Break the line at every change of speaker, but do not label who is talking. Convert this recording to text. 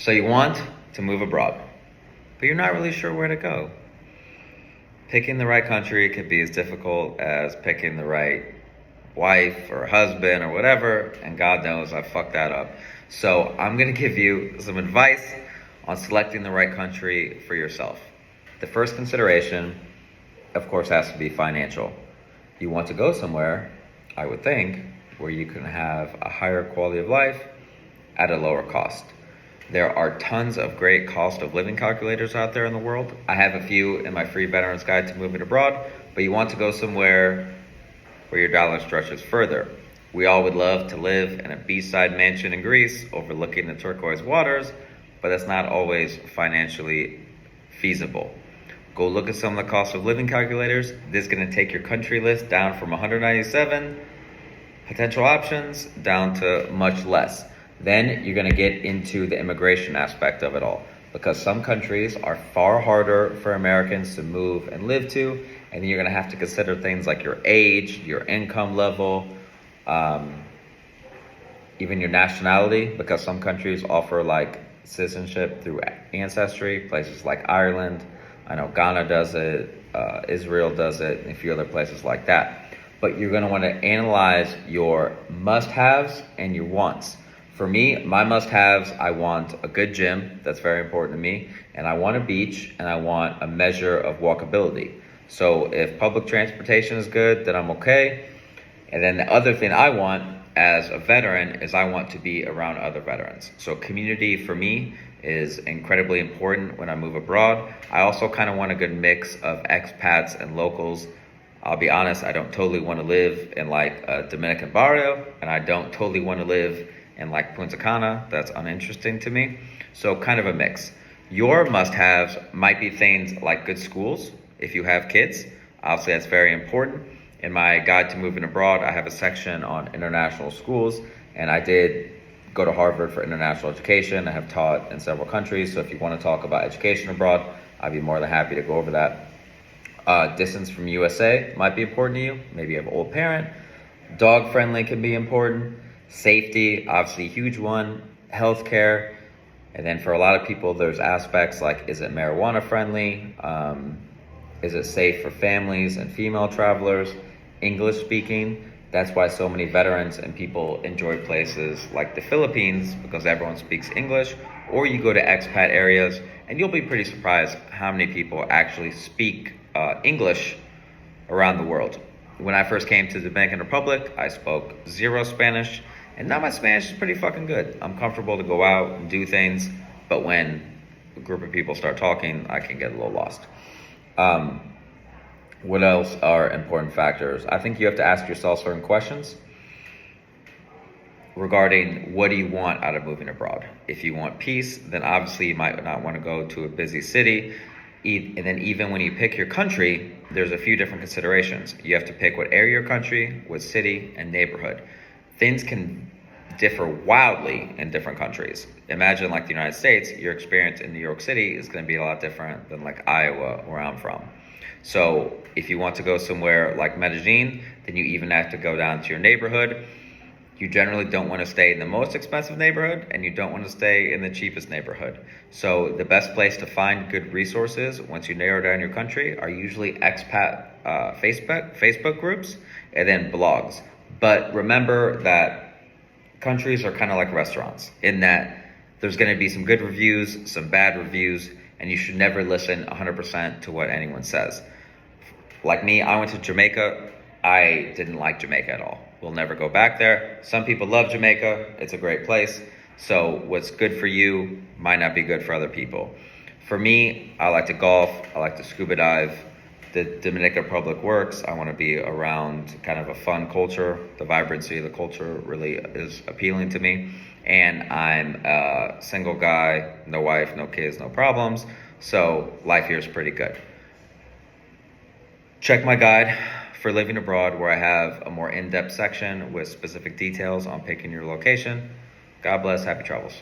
So you want to move abroad, but you're not really sure where to go. Picking the right country can be as difficult as picking the right wife or husband or whatever, and God knows I fucked that up. So I'm gonna give you some advice on selecting the right country for yourself. The first consideration, of course, has to be financial. You want to go somewhere, I would think, where you can have a higher quality of life at a lower cost. There are tons of great cost of living calculators out there in the world. I have a few in my free Veterans Guide to Moving Abroad, but you want to go somewhere where your dollar stretches further. We all would love to live in a beachside mansion in Greece overlooking the turquoise waters, but that's not always financially feasible. Go look at some of the cost of living calculators. This is going to take your country list down from 197 potential options down to much less. Then you're going to get into the immigration aspect of it all, because some countries are far harder for Americans to move and live to, and then you're going to have to consider things like your age, your income level, even your nationality, because some countries offer like citizenship through ancestry, places like Ireland. I know Ghana does it, Israel does it, and a few other places like that. But you're going to want to analyze your must-haves and your wants. For me, my must-haves, I want a good gym. That's very important to me. And I want a beach, and I want a measure of walkability. So if public transportation is good, then I'm okay. And then the other thing I want as a veteran is I want to be around other veterans. So community for me is incredibly important when I move abroad. I also kind of want a good mix of expats and locals. I'll be honest, I don't totally want to live in like a Dominican barrio, and I don't totally want to live in like Punta Cana. That's uninteresting to me. So kind of a mix. Your must-haves might be things like good schools if you have kids. Obviously, that's very important. In my guide to moving abroad, I have a section on international schools, and I did go to Harvard for international education. I have taught in several countries, so if you want to talk about education abroad, I'd be more than happy to go over that. Distance from USA might be important to you. Maybe you have an old parent. Dog friendly can be important. Safety, obviously a huge one. Healthcare. And then for a lot of people, there's aspects like, is it marijuana friendly? Is it safe for families and female travelers? English speaking. That's why so many veterans and people enjoy places like the Philippines, because everyone speaks English. Or you go to expat areas and you'll be pretty surprised how many people actually speak English around the world. When I first came to the Dominican Republic, I spoke zero Spanish, and now my Spanish is pretty fucking good. I'm comfortable to go out and do things, but when a group of people start talking, I can get a little lost. What else are important factors? I think you have to ask yourself certain questions regarding what do you want out of moving abroad. If you want peace, then obviously you might not want to go to a busy city. And then even when you pick your country, there's a few different considerations. You have to pick what area of your country, what city, and neighborhood. Things can differ wildly in different countries. Imagine like the United States, your experience in New York City is going to be a lot different than like Iowa, where I'm from. So if you want to go somewhere like Medellin, then you even have to go down to your neighborhood. You generally don't want to stay in the most expensive neighborhood, and you don't want to stay in the cheapest neighborhood. So the best place to find good resources once you narrow down your country are usually expat Facebook groups and then blogs. But remember that countries are kind of like restaurants in that there's going to be some good reviews, some bad reviews, and you should never listen 100% to what anyone says. Like me, I went to Jamaica. I didn't like Jamaica at all. We'll never go back there. Some people love Jamaica. It's a great place. So what's good for you might not be good for other people. For me, I like to golf. I like to scuba dive. The Dominican Republic works. I want to be around kind of a fun culture. The vibrancy of the culture really is appealing to me. And I'm a single guy, no wife, no kids, no problems. So life here is pretty good. Check my guide for living abroad, where I have a more in-depth section with specific details on picking your location. God bless. Happy travels.